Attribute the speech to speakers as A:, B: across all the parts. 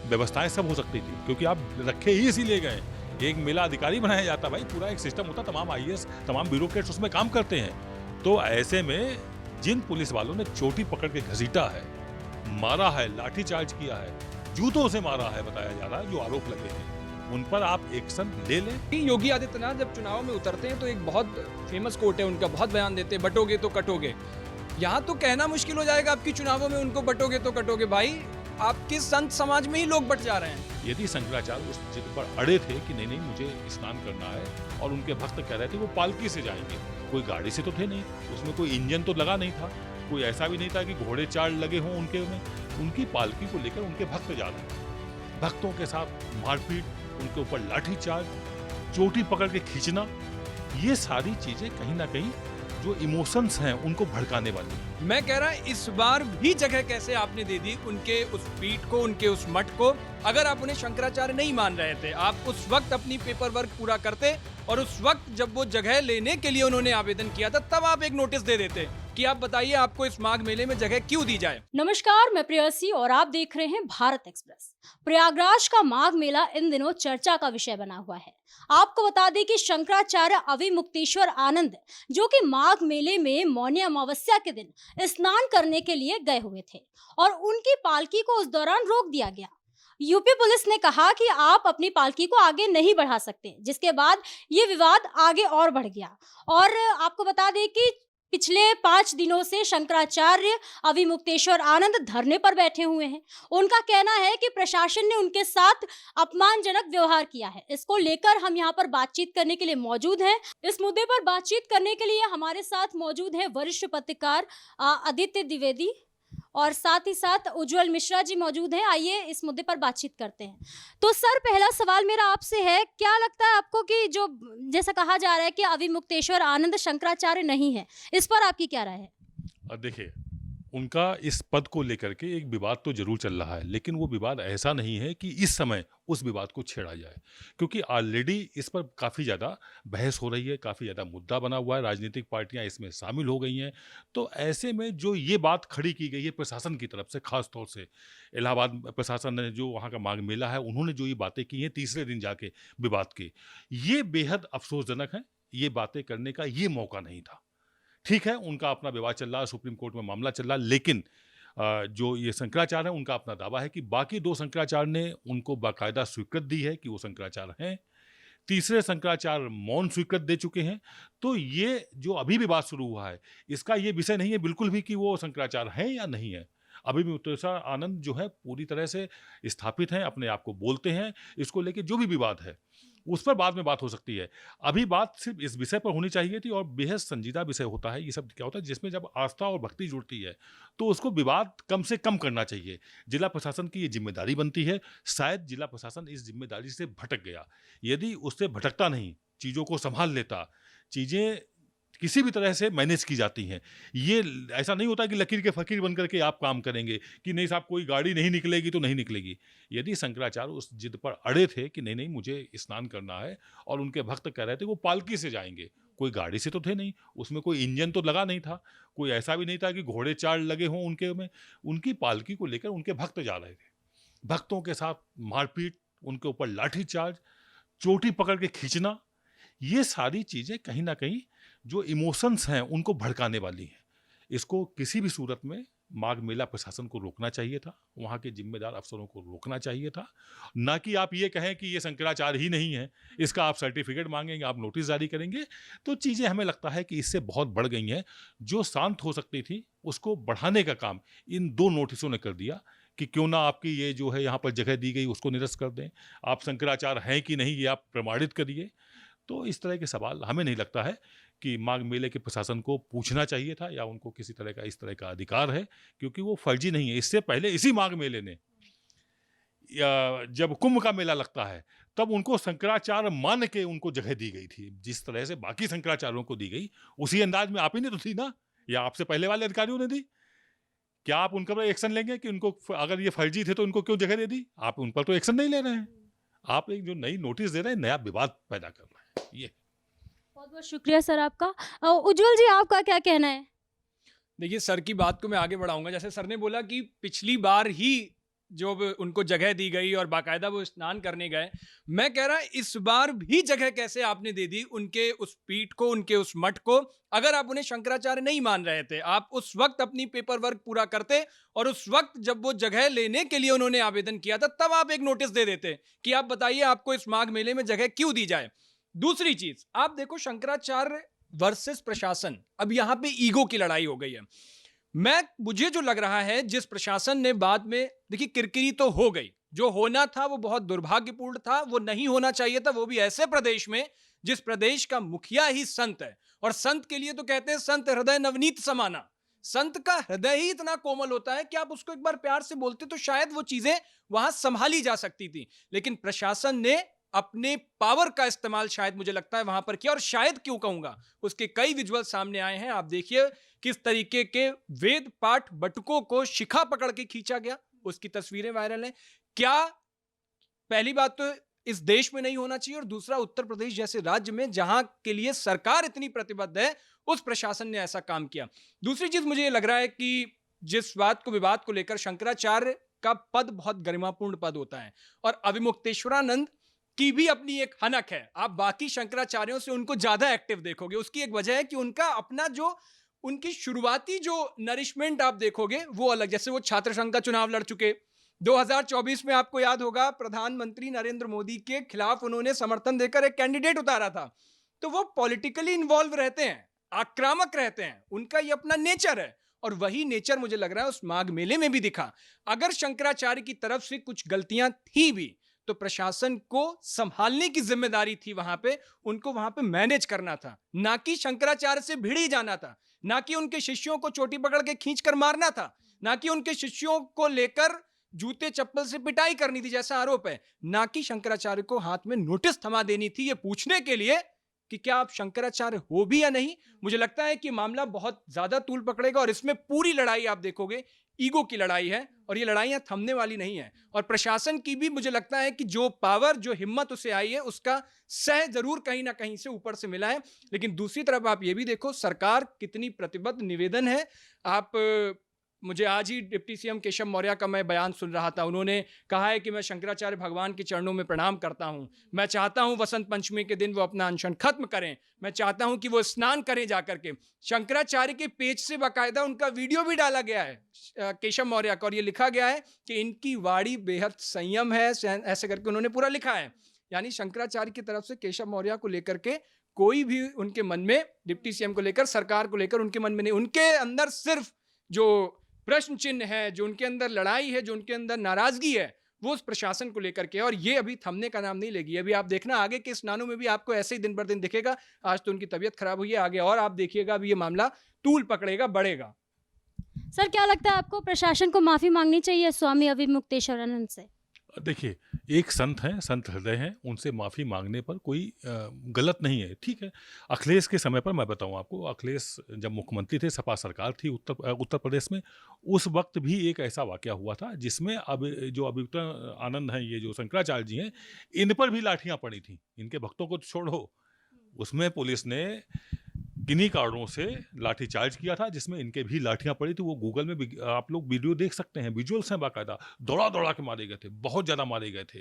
A: व्यवस्थाएं सब हो सकती थी, क्योंकि आप रखे ही इसीलिए गए। एक मेला अधिकारी बनाया जाता भाई, पूरा एक सिस्टम होता, तमाम आईएएस तमाम ब्यूरोक्रेट्स उसमें काम करते हैं। तो ऐसे में जिन पुलिस वालों ने चोटी पकड़ के घसीटा है, मारा है, लाठीचार्ज किया है, जूतों से मारा है, बताया जा रहा है, जो आरोप लगे हैं उन पर आप एक्शन ले लें।
B: योगी आदित्यनाथ जब चुनाव में उतरते हैं तो एक बहुत फेमस कोट है उनका, बहुत बयान देते हैं, बटोगे तो कटोगे। यहाँ तो कहना मुश्किल हो जाएगा आपकी चुनावों में उनको बटोगे तो कटोगे। भाई आपके संत समाज में ही लोग बट जा रहे हैं।
A: यदि शंकराचार्य उस जिद पर अड़े थे कि नहीं नहीं मुझे स्नान करना है, और उनके भक्त कह रहे थे वो पालकी से जाएंगे, कोई गाड़ी से तो थे नहीं, उसमें कोई इंजन तो लगा नहीं था, कोई ऐसा भी नहीं था कि घोड़े चाल लगे हों उनके में, उनकी पालकी को लेकर उनके भक्त जा रहे थे। भक्तों के साथ मारपीट, उनके ऊपर लाठीचार्ज, चोटी पकड़ के खींचना, ये सारी चीजें कहीं ना कहीं जो इमोशंस हैं उनको भड़काने वाली है।
B: मैं कह रहा इस बार भी जगह कैसे आपने दे दी उनके उस पीठ को, उनके उस मठ को। अगर आप उन्हें शंकराचार्य नहीं मान रहे थे, आप उस वक्त अपनी पेपर वर्क पूरा करते, और उस वक्त जब वो जगह लेने के लिए उन्होंने आवेदन किया था तब आप एक नोटिस दे देते कि आप बताइए आपको इस माघ मेले में जगह क्यों दी जाए।
C: नमस्कार, मैं प्रेयसी और आप देख रहे हैं भारत एक्सप्रेस। प्रयागराज का माघ मेला इन दिनों चर्चा का विषय बना हुआ है। आपको बता दें कि शंकराचार्य अविमुक्तेश्वर आनंद, जो कि माघ मेले में मौनी अमावस्या के दिन स्नान करने के लिए गए हुए थे, और उनकी पालकी को उस दौरान रोक दिया गया। यूपी पुलिस ने कहा कि आप अपनी पालकी को आगे नहीं बढ़ा सकते, जिसके बाद ये विवाद आगे और बढ़ गया। और आपको बता दें कि पिछले 5 दिनों से शंकराचार्य अविमुक्तेश्वर आनंद धरने पर बैठे हुए हैं। उनका कहना है कि प्रशासन ने उनके साथ अपमानजनक व्यवहार किया है। इसको लेकर हम यहाँ पर बातचीत करने के लिए मौजूद हैं। इस मुद्दे पर बातचीत करने के लिए हमारे साथ मौजूद हैं वरिष्ठ पत्रकार आदित्य द्विवेदी, और साथ ही साथ उज्जवल मिश्रा जी मौजूद हैं। आइए इस मुद्दे पर बातचीत करते हैं। तो सर, पहला सवाल मेरा आपसे है, क्या लगता है आपको कि जो जैसा कहा जा रहा है कि अविमुक्तेश्वर आनंद शंकराचार्य नहीं है, इस पर आपकी क्या राय है?
A: देखिए, उनका इस पद को लेकर के एक विवाद तो जरूर चल रहा है, लेकिन वो विवाद ऐसा नहीं है कि इस समय उस विवाद को छेड़ा जाए, क्योंकि ऑलरेडी इस पर काफ़ी ज़्यादा बहस हो रही है, काफ़ी ज़्यादा मुद्दा बना हुआ है, राजनीतिक पार्टियां इसमें शामिल हो गई हैं। तो ऐसे में जो ये बात खड़ी की गई है प्रशासन की तरफ से, खास तौर से इलाहाबाद प्रशासन ने, जो वहाँ का माघ मेला है, उन्होंने जो ये बातें की हैं तीसरे दिन जाके विवाद की, ये बेहद अफसोसजनक है। ये बातें करने का ये मौका नहीं था। ठीक है, उनका अपना विवाद चल रहा है, सुप्रीम कोर्ट में मामला चल रहा है, लेकिन जो ये शंकराचार्य है उनका अपना दावा है कि बाकी 2 शंकराचार्य ने उनको बाकायदा स्वीकृति दी है कि वो शंकराचार्य हैं। तीसरे शंकराचार्य मौन स्वीकृति दे चुके हैं। तो ये जो अभी विवाद शुरू हुआ है, इसका ये विषय नहीं है बिल्कुल भी कि वो शंकराचार्य हैं या नहीं है। अभी भी उत्तरेश्वर आनंद जो है पूरी तरह से स्थापित हैं, अपने आप को बोलते हैं। इसको लेके जो भी विवाद है उस पर बाद में बात हो सकती है। अभी बात सिर्फ इस विषय पर होनी चाहिए थी, और बेहद संजीदा विषय होता है ये सब। क्या होता है, जिसमें जब आस्था और भक्ति जुड़ती है तो उसको विवाद कम से कम करना चाहिए। जिला प्रशासन की ये जिम्मेदारी बनती है। शायद जिला प्रशासन इस जिम्मेदारी से भटक गया। यदि उससे भटकता नहीं, चीज़ों को संभाल लेता, चीज़ें किसी भी तरह से मैनेज की जाती हैं। ये ऐसा नहीं होता कि लकीर के फकीर बन करके आप काम करेंगे कि नहीं साहब कोई गाड़ी नहीं निकलेगी तो नहीं निकलेगी। यदि शंकराचार्य उस जिद पर अड़े थे कि नहीं नहीं मुझे स्नान करना है, और उनके भक्त कह रहे थे वो पालकी से जाएंगे, कोई गाड़ी से तो थे नहीं, उसमें कोई इंजन तो लगा नहीं था, कोई ऐसा भी नहीं था कि घोड़े चाल लगे हों उनके में, उनकी पालकी को लेकर उनके भक्त जा रहे थे। भक्तों के साथ मारपीट, उनके ऊपर लाठीचार्ज, चोटी पकड़ के खींचना, ये सारी चीजें कहीं ना कहीं जो इमोशंस हैं उनको भड़काने वाली हैं। इसको किसी भी सूरत में माघ मेला प्रशासन को रोकना चाहिए था, वहाँ के जिम्मेदार अफसरों को रोकना चाहिए था। ना कि आप ये कहें कि ये शंकराचार्य ही नहीं है, इसका आप सर्टिफिकेट मांगेंगे, आप नोटिस जारी करेंगे, तो चीज़ें हमें लगता है कि इससे बहुत बढ़ गई हैं। जो शांत हो सकती थी उसको बढ़ाने का काम इन 2 नोटिसों ने कर दिया कि क्यों ना आपकी ये जो है यहाँ पर जगह दी गई उसको निरस्त कर दें, आप शंकराचार्य हैं कि नहीं ये आप प्रमाणित करिए। तो इस तरह के सवाल हमें नहीं लगता है कि माघ मेले के प्रशासन को पूछना चाहिए था, या उनको किसी तरह का इस तरह का अधिकार है, क्योंकि वो फर्जी नहीं है। इससे पहले इसी माघ मेले ने, जब कुंभ का मेला लगता है, तब उनको शंकराचार्य मान के उनको जगह दी गई थी। जिस तरह से बाकी शंकराचार्यों को दी गई उसी अंदाज में आप ही ने तो दी ना, या आपसे पहले वाले अधिकारियों ने दी। क्या आप उनका पर एक्शन लेंगे कि उनको, अगर ये फर्जी थे तो उनको क्यों जगह दे दी? आप उन पर तो एक्शन नहीं ले रहे हैं। आप एक जो नई नोटिस दे रहे हैं, नया विवाद पैदा कर रहे हैं। ये
C: बहुत बहुत शुक्रिया सर आपका। उज्जवल जी, आपका क्या कहना है?
B: देखिए, सर की बात को मैं आगे बढ़ाऊंगा। जैसे सर ने बोला कि पिछली बार ही जो उनको जगह दी गई और बाकायदा वो स्नान करने गए, मैं कह रहा इस बार भी जगह कैसे आपने दे दी उनके उस पीठ को, उनके उस मठ को। अगर आप उन्हें शंकराचार्य नहीं मान रहे थे, आप उस वक्त अपनी पेपर वर्क पूरा करते और उस वक्त जब वो जगह लेने के लिए उन्होंने आवेदन किया था, तब आप एक नोटिस दे देते कि आप बताइए आपको इस माघ मेले में जगह क्यों दी जाए। दूसरी चीज, आप देखो शंकराचार्य वर्सेस प्रशासन, अब यहां पे ईगो की लड़ाई हो गई है। मुझे जो लग रहा है, जिस प्रशासन ने बाद में, देखिए किरकिरी तो हो गई, जो होना था वो बहुत दुर्भाग्यपूर्ण था, वो नहीं होना चाहिए था, वो भी ऐसे प्रदेश में जिस प्रदेश का मुखिया ही संत है। और संत के लिए तो कहते हैं संत हृदय नवनीत समाना, संत का हृदय ही इतना कोमल होता है कि आप उसको एक बार प्यार से बोलते तो शायद वो चीजें वहां संभाली जा सकती थी। लेकिन प्रशासन ने अपने पावर का इस्तेमाल शायद मुझे लगता है वहां पर किया, और शायद क्यों कहूंगा, उसके कई विजुअल सामने आए हैं। आप देखिए किस तरीके के वेद पाठ बटुकों को शिखा पकड़ के खींचा गया, उसकी तस्वीरें वायरल हैं। क्या, पहली बात तो इस देश में नहीं होना चाहिए, और दूसरा उत्तर प्रदेश जैसे राज्य में जहां के लिए सरकार इतनी प्रतिबद्ध है, उस प्रशासन ने ऐसा काम किया। दूसरी चीज मुझे ये लग रहा है कि जिस बात को, विवाद को लेकर, शंकराचार्य का पद बहुत गरिमापूर्ण पद होता है, और अविमुक्तेश्वरानंद की भी अपनी एक हनक है। आप बाकी शंकराचार्यों से उनको ज्यादा एक्टिव देखोगे, उसकी एक वजह है कि उनका अपना जो, उनकी शुरुआती जो नरिशमेंट आप देखोगे वो अलग। जैसे वो छात्र संघ का चुनाव लड़ चुके, 2024 में आपको याद होगा प्रधानमंत्री नरेंद्र मोदी के खिलाफ उन्होंने समर्थन देकर एक कैंडिडेट उतारा था। तो वो पॉलिटिकली इन्वॉल्व रहते हैं, आक्रामक रहते हैं, उनका ये अपना नेचर है, और वही नेचर मुझे लग रहा है उस माघ मेले में भी दिखा। अगर शंकराचार्य की तरफ से कुछ गलतियां थी भी, तो प्रशासन को संभालने की जिम्मेदारी थी, वहां पे उनको वहां पे मैनेज करना था, ना कि शंकराचार्य से भिड़ ही जाना था, ना कि उनके शिष्यों को चोटी पकड़ के खींचकर मारना था, ना कि उनके शिष्यों को लेकर जूते चप्पल से पिटाई करनी थी जैसा आरोप है, ना कि शंकराचार्य को हाथ में नोटिस थमा देनी थी ये पूछने के लिए कि क्या आप शंकराचार्य हो भी या नहीं। मुझे लगता है कि मामला बहुत ज्यादा तूल पकड़ेगा, और इसमें पूरी लड़ाई आप देखोगे ईगो की लड़ाई है, और ये लड़ाइयां थमने वाली नहीं है। और प्रशासन की भी मुझे लगता है कि जो पावर, जो हिम्मत उसे आई है, उसका सह जरूर कहीं ना कहीं से ऊपर से मिला है। लेकिन दूसरी तरफ आप ये भी देखो सरकार कितनी प्रतिबद्ध, निवेदन है। आप, मुझे आज ही डिप्टी सीएम केशव मौर्य का मैं बयान सुन रहा था, उन्होंने कहा है कि मैं शंकराचार्य भगवान के चरणों में प्रणाम करता हूं, मैं चाहता हूं वसंत पंचमी के दिन वो अपना अनशन खत्म करें, मैं चाहता हूं कि वो स्नान करें जाकर के। शंकराचार्य के पेज से बाकायदा उनका वीडियो भी डाला गया है केशव मौर्य का, और ये लिखा गया है कि इनकी वाणी बेहद संयम है, ऐसे करके उन्होंने पूरा लिखा है। यानी शंकराचार्य की तरफ से केशव मौर्य को लेकर के कोई भी उनके मन में, डिप्टी सीएम को लेकर, सरकार को लेकर उनके मन में नहीं, उनके अंदर सिर्फ जो प्रश्न चिन्ह है, जो उनके अंदर लड़ाई है, जो उनके अंदर नाराजगी है, वो उस प्रशासन को लेकर के, और ये अभी थमने का नाम नहीं लेगी। अभी आप देखना आगे के स्नानों में भी आपको ऐसे ही दिन भर दिन दिखेगा। आज तो उनकी तबीयत खराब हुई है, आगे और आप देखिएगा अभी ये मामला तूल पकड़ेगा, बढ़ेगा।
C: सर, क्या लगता है आपको प्रशासन को माफी मांगनी चाहिए स्वामी अविमुक्तेश्वरानंद से?
A: देखिए, एक संत हैं, संत हृदय हैं, उनसे माफ़ी मांगने पर कोई गलत नहीं है, ठीक है। अखिलेश के समय पर मैं बताऊं आपको, अखिलेश जब मुख्यमंत्री थे, सपा सरकार थी उत्तर प्रदेश में, उस वक्त भी एक ऐसा वाकया हुआ था जिसमें अब जो अभियुक्त आनंद हैं, ये जो शंकराचार्य जी हैं, इन पर भी लाठियां पड़ी थी। इनके भक्तों को छोड़ो, उसमें पुलिस ने किन्हीं कारणों से लाठीचार्ज किया था, जिसमें इनके भी लाठियां पड़ी थी। वो गूगल में भी आप लोग वीडियो देख सकते हैं, विजुअल्स हैं बाकायदा, दौड़ा दौड़ा के मारे गए थे, बहुत ज़्यादा मारे गए थे।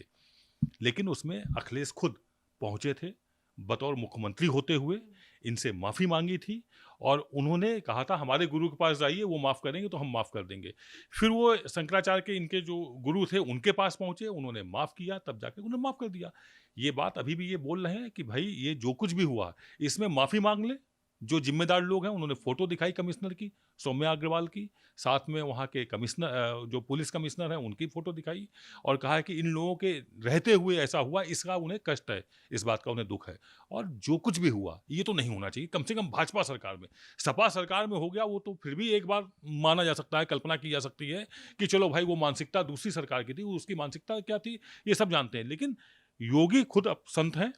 A: लेकिन उसमें अखिलेश खुद पहुंचे थे, बतौर मुख्यमंत्री होते हुए इनसे माफ़ी मांगी थी, और उन्होंने कहा था हमारे गुरु के पास जाइए, वो माफ़ करेंगे तो हम माफ़ कर देंगे। फिर वो शंकराचार्य के इनके जो गुरु थे उनके पास पहुंचे, उन्होंने माफ़ किया, तब जाके उन्हें माफ़ कर दिया। ये बात अभी भी ये बोल रहे हैं कि भाई ये जो कुछ भी हुआ इसमें माफ़ी मांग ले। जो जिम्मेदार लोग हैं उन्होंने फ़ोटो दिखाई कमिश्नर की, सौम्या अग्रवाल की, साथ में वहाँ के कमिश्नर, जो पुलिस कमिश्नर हैं, उनकी फ़ोटो दिखाई, और कहा है कि इन लोगों के रहते हुए ऐसा हुआ, इसका उन्हें कष्ट है, इस बात का उन्हें दुख है, और जो कुछ भी हुआ ये तो नहीं होना चाहिए। कम से कम भाजपा सरकार में, सपा सरकार में हो गया वो तो फिर भी एक बार माना जा सकता है, कल्पना की जा सकती है कि चलो भाई वो मानसिकता दूसरी सरकार की थी, उसकी मानसिकता क्या थी ये सब जानते हैं। लेकिन योगी खुद अब संत हैं,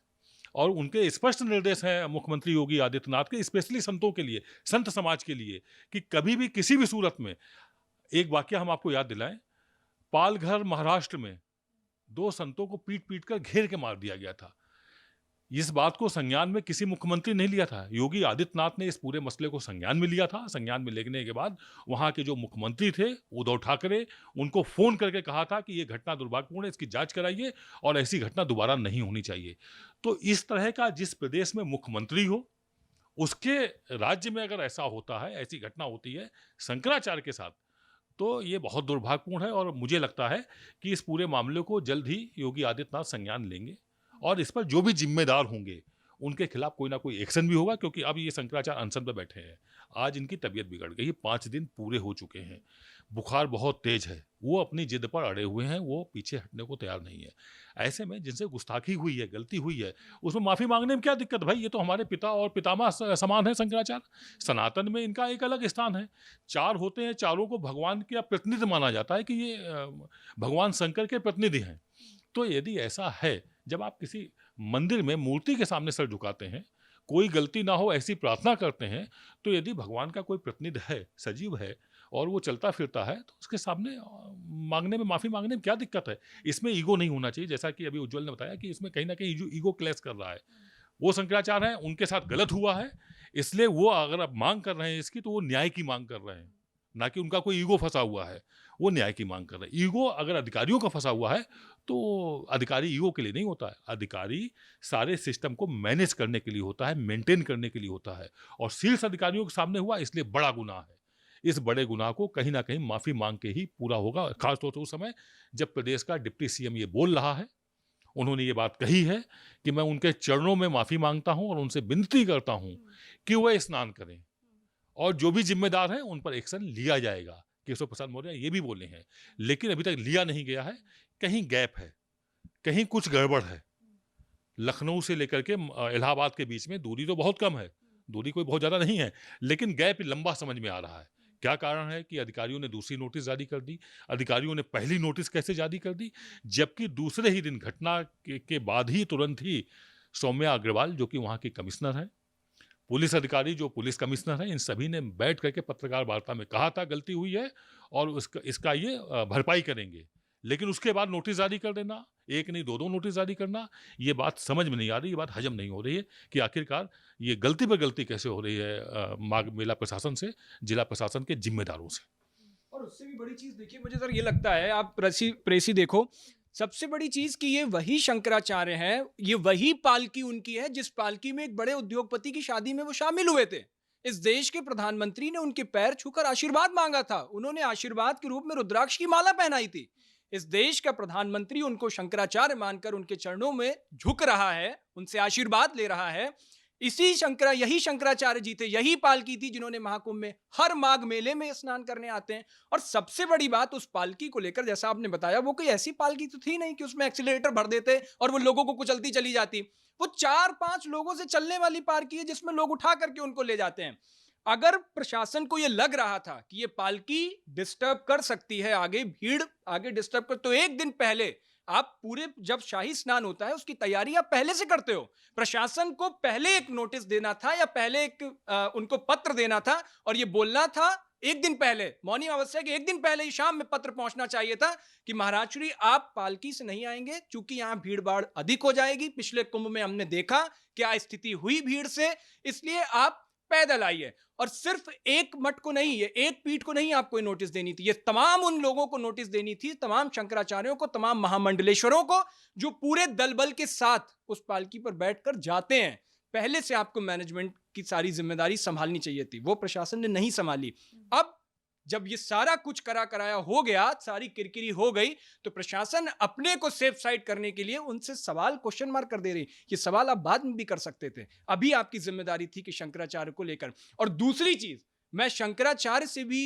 A: और उनके स्पष्ट निर्देश हैं मुख्यमंत्री योगी आदित्यनाथ के, स्पेशली संतों के लिए, संत समाज के लिए, कि कभी भी किसी भी सूरत में, एक वाकया हम आपको याद दिलाएं, पालघर महाराष्ट्र में 2 संतों को पीट पीट कर घेर के मार दिया गया था। इस बात को संज्ञान में किसी मुख्यमंत्री ने नहीं लिया था। योगी आदित्यनाथ ने इस पूरे मसले को संज्ञान में लिया था। संज्ञान में लेने के बाद वहाँ के जो मुख्यमंत्री थे, उद्धव ठाकरे, उनको फ़ोन करके कहा था कि ये घटना दुर्भाग्यपूर्ण है, इसकी जाँच कराइए और ऐसी घटना दोबारा नहीं होनी चाहिए। तो इस तरह का जिस प्रदेश में मुख्यमंत्री हो, उसके राज्य में अगर ऐसा होता है, ऐसी घटना होती है शंकराचार्य के साथ, तो ये बहुत दुर्भाग्यपूर्ण है और मुझे लगता है कि इस पूरे मामले को जल्द ही योगी आदित्यनाथ संज्ञान लेंगे और इस पर जो भी जिम्मेदार होंगे उनके खिलाफ कोई ना कोई एक्शन भी होगा, क्योंकि अब ये शंकराचार्य अनशन पर बैठे हैं। आज इनकी तबीयत बिगड़ गई, 5 दिन पूरे हो चुके हैं, बुखार बहुत तेज है, वो अपनी जिद पर अड़े हुए हैं, वो पीछे हटने को तैयार नहीं है। ऐसे में जिनसे गुस्ताखी हुई है, गलती हुई है, उसमें माफ़ी मांगने में क्या दिक्कत भाई? ये तो हमारे पिता और पितामह समान है शंकराचार्य। सनातन में इनका एक अलग स्थान है। 4 होते हैं, चारों को भगवान का प्रतिनिधि माना जाता है कि ये भगवान शंकर के प्रतिनिधि हैं। तो यदि ऐसा है, जब आप किसी मंदिर में मूर्ति के सामने सर झुकाते हैं, कोई गलती ना हो ऐसी प्रार्थना करते हैं, तो यदि भगवान का कोई प्रतिनिधि है, सजीव है और वो चलता फिरता है, तो उसके सामने मांगने में, माफ़ी मांगने में क्या दिक्कत है? इसमें ईगो नहीं होना चाहिए, जैसा कि अभी उज्ज्वल ने बताया कि इसमें कहीं ना कहीं ईगो क्लैश कर रहा है। वो शंकराचार्य हैं, उनके साथ गलत हुआ है, इसलिए वो अगर आप मांग कर रहे हैं इसकी, तो वो न्याय की मांग कर रहे हैं, ना कि उनका कोई ईगो फंसा हुआ है। वो न्याय की मांग कर रहे हैं। ईगो अगर अधिकारियों का फंसा हुआ है, तो अधिकारी ईगो के लिए नहीं होता है। अधिकारी सारे सिस्टम को मैनेज करने के लिए होता है, मेंटेन करने के लिए होता है, और शीर्ष अधिकारियों के सामने हुआ, इसलिए बड़ा गुनाह है। इस बड़े गुनाह को कहीं ना कहीं माफ़ी मांग के ही पूरा होगा, खासतौर से उस समय जब प्रदेश का डिप्टी सीएम ये बोल रहा है, उन्होंने ये बात कही है कि मैं उनके चरणों में माफ़ी मांगता हूं और उनसे विनती करता हूं कि वह स्नान करें और जो भी जिम्मेदार हैं उन पर एक्शन लिया जाएगा। केशव प्रसाद मौर्य ये भी बोले हैं, लेकिन अभी तक लिया नहीं गया है। कहीं गैप है, कहीं कुछ गड़बड़ है। लखनऊ से लेकर के इलाहाबाद के बीच में दूरी तो बहुत कम है, दूरी कोई बहुत ज़्यादा नहीं है, लेकिन गैप लंबा समझ में आ रहा है। क्या कारण है कि अधिकारियों ने दूसरी नोटिस जारी कर दी? अधिकारियों ने पहली नोटिस कैसे जारी कर दी, जबकि दूसरे ही दिन घटना के बाद ही तुरंत ही सौम्या अग्रवाल, जो कि वहाँ की कमिश्नर है, पुलिस अधिकारी जो पुलिस कमिश्नर है, इन सभी ने बैठ करके पत्रकार वार्ता में कहा था गलती हुई है और इसका ये भरपाई करेंगे। लेकिन उसके बाद नोटिस जारी कर देना, एक नहीं दो नोटिस जारी करना, ये बात समझ में नहीं आ रही, ये बात हजम नहीं हो रही है कि आखिरकार ये गलती पर गलती कैसे हो रही है माघ मेला प्रशासन से, जिला प्रशासन के जिम्मेदारों से।
B: और उससे भी बड़ी चीज देखिए, मुझे सर ये लगता है, आप प्रेसी देखो, सबसे बड़ी चीज कि ये वही शंकराचार्य हैं, ये वही पालकी उनकी है जिस पालकी में एक बड़े उद्योगपति की शादी में वो शामिल हुए थे। इस देश के प्रधानमंत्री ने उनके पैर छूकर आशीर्वाद मांगा था, उन्होंने आशीर्वाद के रूप में रुद्राक्ष की माला पहनाई थी। इस देश का प्रधानमंत्री उनको शंकराचार्य मानकर उनके चरणों में झुक रहा है, उनसे आशीर्वाद ले रहा है। यही शंकराचार्य जी थे, यही पालकी थी जिन्होंने महाकुंभ में हर माघ मेले में स्नान करने आते हैं। और सबसे बड़ी बात उस पालकी को लेकर, जैसा आपने बताया, वो कोई ऐसी पालकी तो थी नहीं कि उसमें एक्सीलरेटर भर देते और वो लोगों को कुचलती चली जाती। वो 4-5 लोगों से चलने वाली पालकी है जिसमें लोग उठा करके उनको ले जाते हैं। अगर प्रशासन को ये लग रहा था कि ये पालकी डिस्टर्ब कर सकती है, आगे भीड़ आगे डिस्टर्ब कर, तो एक दिन पहले आप पूरे, जब शाही स्नान होता है उसकी तैयारी आप पहले से करते हो। प्रशासन को पहले एक नोटिस देना था या पहले एक उनको पत्र देना था और ये बोलना था एक दिन पहले, मौनी अमावस्या के एक दिन पहले ही शाम में पत्र पहुंचना चाहिए था कि महाराज श्री आप पालकी से नहीं आएंगे क्योंकि यहां भीड़ भाड़ अधिक हो जाएगी। पिछले कुंभ में हमने देखा क्या स्थिति हुई भीड़ से, इसलिए आप पैदल आइए। और सिर्फ एक मठ को नहीं, ये एक पीठ को नहीं आपको नोटिस देनी थी, ये तमाम उन लोगों को नोटिस देनी थी, तमाम शंकराचार्यों को, तमाम महामंडलेश्वरों को जो पूरे दल बल के साथ उस पालकी पर बैठकर जाते हैं। पहले से आपको मैनेजमेंट की सारी जिम्मेदारी संभालनी चाहिए थी, वो प्रशासन ने नहीं संभाली। अब जब ये सारा कुछ करा कराया हो गया, सारी किरकिरी हो गई, तो प्रशासन अपने को सेफ साइड करने के लिए उनसे सवाल क्वेश्चन मार्क कर दे रही। ये सवाल आप बाद में भी कर सकते थे, अभी आपकी जिम्मेदारी थी कि शंकराचार्य को लेकर। और दूसरी चीज, मैं शंकराचार्य से भी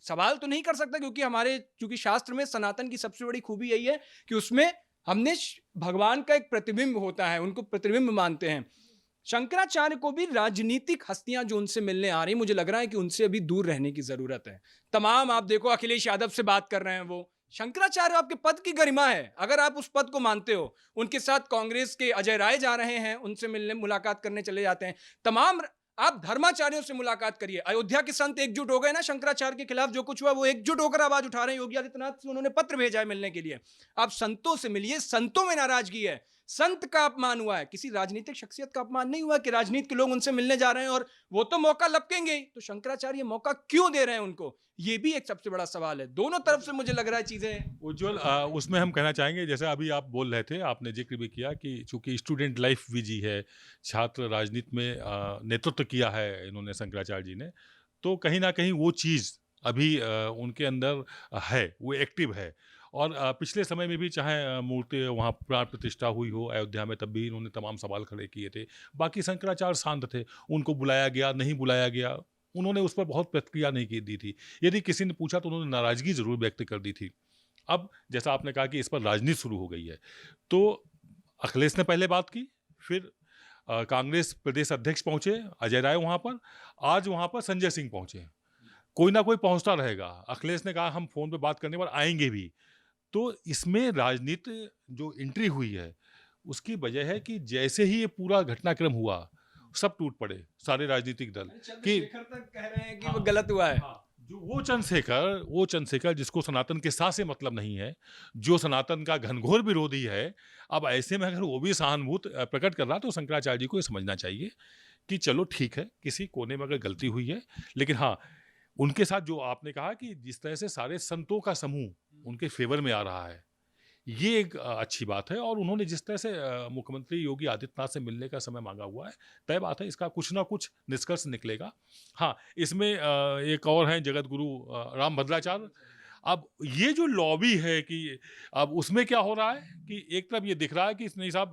B: सवाल तो नहीं कर सकता क्योंकि शास्त्र में सनातन की सबसे बड़ी खूबी यही है कि उसमें हमने भगवान का एक प्रतिबिंब होता है, उनको प्रतिबिंब मानते हैं। शंकराचार्य को भी राजनीतिक हस्तियां जो उनसे मिलने आ रही, मुझे लग रहा है कि उनसे अभी दूर रहने की जरूरत है। तमाम आप देखो, अखिलेश यादव से बात कर रहे हैं वो, शंकराचार्य आपके पद की गरिमा है, अगर आप उस पद को मानते हो। उनके साथ कांग्रेस के अजय राय जा रहे हैं, उनसे मिलने मुलाकात करने चले जाते हैं। तमाम आप धर्माचार्यों से मुलाकात करिए। अयोध्या के संत एकजुट हो गए ना, शंकराचार्य के खिलाफ जो कुछ हुआ वो एकजुट होकर आवाज उठा रहे हैं। योगी आदित्यनाथ से उन्होंने पत्र भेजा है मिलने के लिए। आप संतों से मिलिए, संतों में नाराजगी है, संत का अपमान हुआ है, किसी राजनीतिक शख्सियत का अपमान नहीं हुआ कि राजनीति के लोग उनसे मिलने जा रहे हैं और वो तो मौका लपकेंगे ही, तो शंकराचार्य मौका क्यों दे रहे हैं उनको? ये भी एक सबसे बड़ा सवाल है। दोनों तरफ से मुझे लग रहा है चीजें।
A: उज्ज्वल, उसमें हम कहना चाहेंगे, जैसे अभी आप बोल रहे थे, आपने जिक्र भी किया कि चूंकि स्टूडेंट लाइफ भी जी है, छात्र राजनीति में नेतृत्व किया है इन्होंने, शंकराचार्य जी ने, तो कहीं ना कहीं वो चीज़ अभी उनके अंदर है, वो एक्टिव है। और पिछले समय में भी चाहे मूर्ति वहाँ प्राण प्रतिष्ठा हुई हो अयोध्या में, तब भी इन्होंने तमाम सवाल खड़े किए थे। बाकी शंकराचार्य शांत थे, उनको बुलाया गया नहीं बुलाया गया, उन्होंने उस पर बहुत प्रतिक्रिया नहीं की दी थी। यदि किसी ने पूछा तो उन्होंने नाराजगी जरूर व्यक्त कर दी थी। अब जैसा आपने कहा कि इस पर राजनीति शुरू हो गई है, तो अखिलेश ने पहले बात की, फिर कांग्रेस प्रदेश अध्यक्ष पहुंचे अजय राय वहां पर, आज वहां पर संजय सिंह पहुंचे। कोई ना कोई पहुंचता रहेगा। अखिलेश ने कहा हम फोन पे बात करने पर आएंगे भी। तो इसमें राजनीति जो एंट्री हुई है, उसकी वजह है कि जैसे ही ये पूरा घटनाक्रम हुआ, सब टूट पड़े सारे राजनीतिक दल कि
B: चंद्रशेखर तक कह रहे हैं कि वो गलत हुआ है।
A: जो वो चंद्रशेखर जिसको सनातन के साथ से मतलब नहीं है, जो सनातन का घनघोर विरोधी है, अब ऐसे में अगर वो भी सहानुभूत प्रकट कर रहा, तो शंकराचार्य जी को ये समझना चाहिए कि चलो ठीक है, किसी कोने में अगर गलती हुई है, लेकिन हाँ, उनके साथ जो आपने कहा कि जिस तरह से सारे संतों का समूह उनके फेवर में आ रहा है, ये एक अच्छी बात है। और उन्होंने जिस तरह से मुख्यमंत्री योगी आदित्यनाथ से मिलने का समय मांगा हुआ है, तय बात है इसका कुछ ना कुछ निष्कर्ष निकलेगा। हाँ, इसमें एक और हैं जगत गुरु रामभद्राचार्य। अब ये जो लॉबी है कि अब उसमें क्या हो रहा है कि एक तरफ ये दिख रहा है कि नहीं साहब,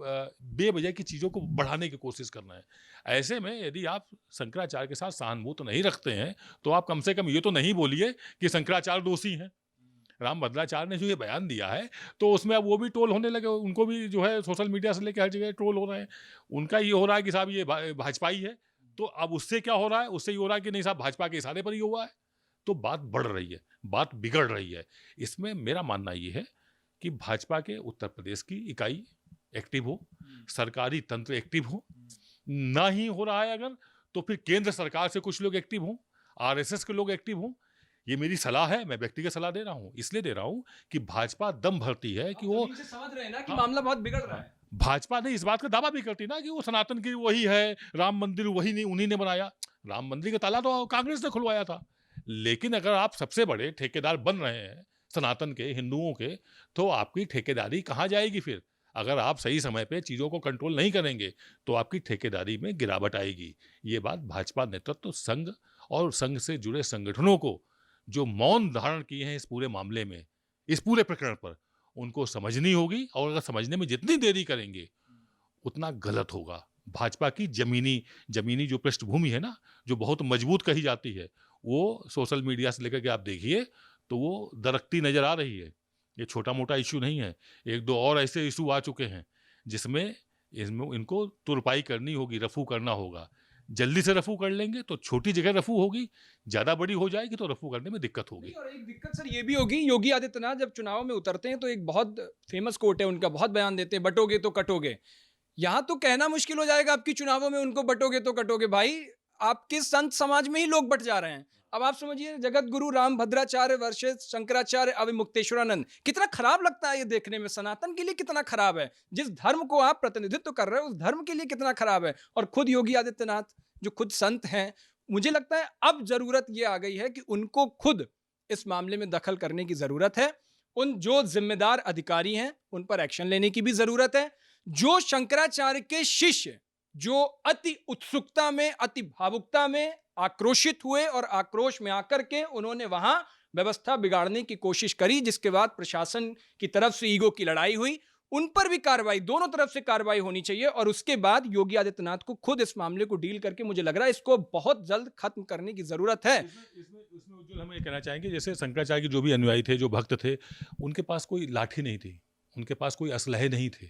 A: बेवजह की चीज़ों को बढ़ाने की कोशिश करना है। ऐसे में यदि आप शंकराचार्य के साथ सहानुभूत नहीं रखते हैं, तो आप कम से कम ये तो नहीं बोलिए कि शंकराचार्य दोषी हैं। रामभद्राचार्य ने जो ये बयान दिया है, तो उसमें अब वो भी ट्रोल होने लगे, उनको भी जो है सोशल मीडिया से लेकर हर जगह ट्रोल हो रहे हैं। उनका ये हो रहा है कि साहब ये भाजपाई है, तो अब उससे क्या हो रहा है, उससे ये हो रहा है कि नहीं साहब भाजपा के इशारे पर ही हुआ है। तो बात बढ़ रही है, बात बिगड़ रही है। इसमें मेरा मानना ये है कि भाजपा के उत्तर प्रदेश की इकाई एक्टिव हो, सरकारी तंत्र एक्टिव हो, ना ही हो रहा है अगर, तो फिर केंद्र सरकार से कुछ लोग एक्टिव हों, आरएसएस के लोग एक्टिव हों। ये मेरी सलाह है, मैं व्यक्तिगत सलाह दे रहा हूं, इसलिए दे रहा हूं कि भाजपा दम भरती है कि वो
B: समझ रहे हैं ना कि
A: हाँ,
B: मामला बहुत बिगड़ रहा है।
A: भाजपा ने इस बात का दावा भी करती ना कि वो सनातन की वही है, राम मंदिर वही नहीं उन्हीं ने बनाया। राम मंदिर का ताला तो कांग्रेस ने खुलवाया था। लेकिन अगर आप सबसे बड़े ठेकेदार बन रहे हैं सनातन के, हिंदुओं के, तो आपकी ठेकेदारी कहाँ जाएगी फिर? अगर आप सही समय पे चीज़ों को कंट्रोल नहीं करेंगे, तो आपकी ठेकेदारी में गिरावट आएगी। ये बात भाजपा नेतृत्व, संघ और संघ से जुड़े संगठनों को जो मौन धारण किए हैं इस पूरे मामले में, इस पूरे प्रकरण पर, उनको समझनी होगी। और अगर समझने में जितनी देरी करेंगे, उतना गलत होगा। भाजपा की जमीनी जो पृष्ठभूमि है ना, जो बहुत मजबूत कही जाती है, वो सोशल मीडिया से लेकर के आप देखिए तो वो दरकती नजर आ रही है। ये छोटा मोटा इशू नहीं है। एक दो और ऐसे इशू आ चुके हैं जिसमें इनको तुरपाई करनी होगी, रफू करना होगा। जल्दी से रफू कर लेंगे तो छोटी जगह रफू होगी, ज्यादा बड़ी हो जाएगी तो रफू करने में दिक्कत होगी।
B: और एक दिक्कत सर ये भी होगी, योगी आदित्यनाथ जब चुनाव में उतरते हैं तो एक बहुत फेमस कोट है उनका, बहुत बयान देते हैं, बटोगे तो कटोगे। यहाँ तो कहना मुश्किल हो जाएगा आपकी चुनावों में उनको बटोगे तो कटोगे। भाई आपके संत समाज में ही लोग बट जा रहे हैं। अब आप समझिए, जगत गुरु रामभद्राचार्य वर्सेस शंकराचार्य अविमुक्तेश्वरानंद, कितना खराब लगता है ये देखने में। सनातन के लिए कितना खराब है, जिस धर्म को आप प्रतिनिधित्व कर रहे हो उस धर्म के लिए कितना खराब है। और खुद योगी आदित्यनाथ जो खुद संत हैं, मुझे लगता है अब जरूरत ये आ गई है कि उनको खुद इस मामले में दखल करने की जरूरत है। उन जो जिम्मेदार अधिकारी हैं उन पर एक्शन लेने की भी जरूरत है। जो शंकराचार्य के शिष्य जो अति उत्सुकता में, अति भावुकता में आक्रोशित हुए और आक्रोश में आकर के उन्होंने वहां व्यवस्था बिगाड़ने की कोशिश करी, जिसके बाद प्रशासन की तरफ से ईगो की लड़ाई हुई, उन पर भी कार्रवाई, दोनों तरफ से कार्रवाई होनी चाहिए। और उसके बाद योगी आदित्यनाथ को खुद इस मामले को डील करके, मुझे लग रहा है इसको बहुत जल्द खत्म करने की जरूरत है।
A: इसमें उज्ज्वल हम ये कहना चाहेंगे, जैसे शंकराचार्य के जो भी अनुयायी थे, जो भक्त थे, उनके पास कोई लाठी नहीं थी, उनके पास कोई असलहे नहीं थे।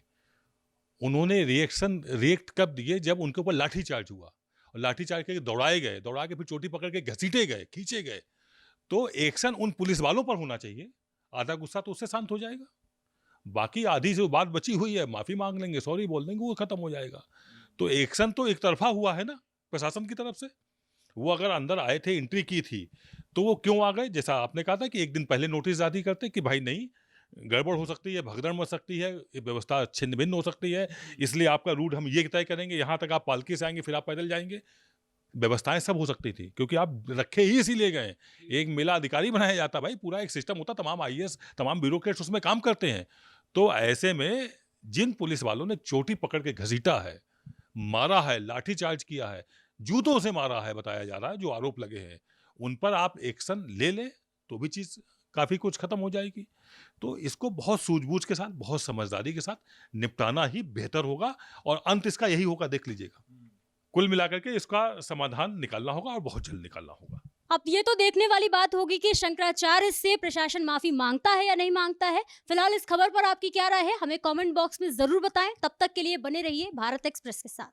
A: उन्होंने रिएक्ट कब दिए? जब उनके ऊपर लाठीचार्ज हुआ, और लाठीचार्ज करके दौड़ाए गए, दौड़ा के फिर चोटी पकड़ के घसीटे गए, खींचे गए। तो एक्शन उन पुलिस वालों पर होना चाहिए। आधा गुस्सा तो उससे शांत हो जाएगा, बाकी आधी जो बात बची हुई है, माफी मांग लेंगे, सॉरी बोल देंगे, वो खत्म हो जाएगा। तो एक्शन तो एक तरफा हुआ है ना प्रशासन की तरफ से। वो अगर अंदर आए थे, एंट्री की थी, तो वो क्यों आ गए? जैसा आपने कहा था कि एक दिन पहले नोटिस जारी करते कि भाई नहीं, गड़बड़ हो सकती है, भगदड़ मच सकती है, ये व्यवस्था छिन्न-भिन्न हो सकती है, इसलिए आपका रूट हम ये तय करेंगे, यहाँ तक आप पालकी से आएँगे, फिर आप पैदल जाएँगे। व्यवस्थाएँ सब हो सकती थी, क्योंकि आप रखे ही इसीलिए गए हैं। एक मेला अधिकारी बनाया जाता भाई, पूरा एक सिस्टम होता, तमाम आईएएस, तमाम ब्यूरोक्रेट्स उसमें काम करते हैं। तो ऐसे में जिन पुलिस वालों ने चोटी पकड़ के घसीटा है, मारा है, लाठीचार्ज किया है, जूतों से मारा है बताया जा रहा है, जो आरोप लगे हैं, उन पर आप एक्शन ले लें, तो भी चीज़ काफ़ी कुछ खत्म हो जाएगी। तो इसको बहुत सूझबूझ के साथ, बहुत समझदारी के साथ निपटाना ही बेहतर होगा और अंत इसका यही होगा, देख लीजिएगा। कुल मिलाकर के इसका समाधान निकालना होगा और बहुत जल्द निकालना होगा।
C: अब ये तो देखने वाली बात होगी कि शंकराचार्य से प्रशासन माफी मांगता है या नहीं मांगता है। फिलहाल इस खबर पर आपकी क्या राय है, हमें कमेंट बॉक्स में जरूर बताएं। तब तक के लिए बने रहिए भारत एक्सप्रेस के साथ।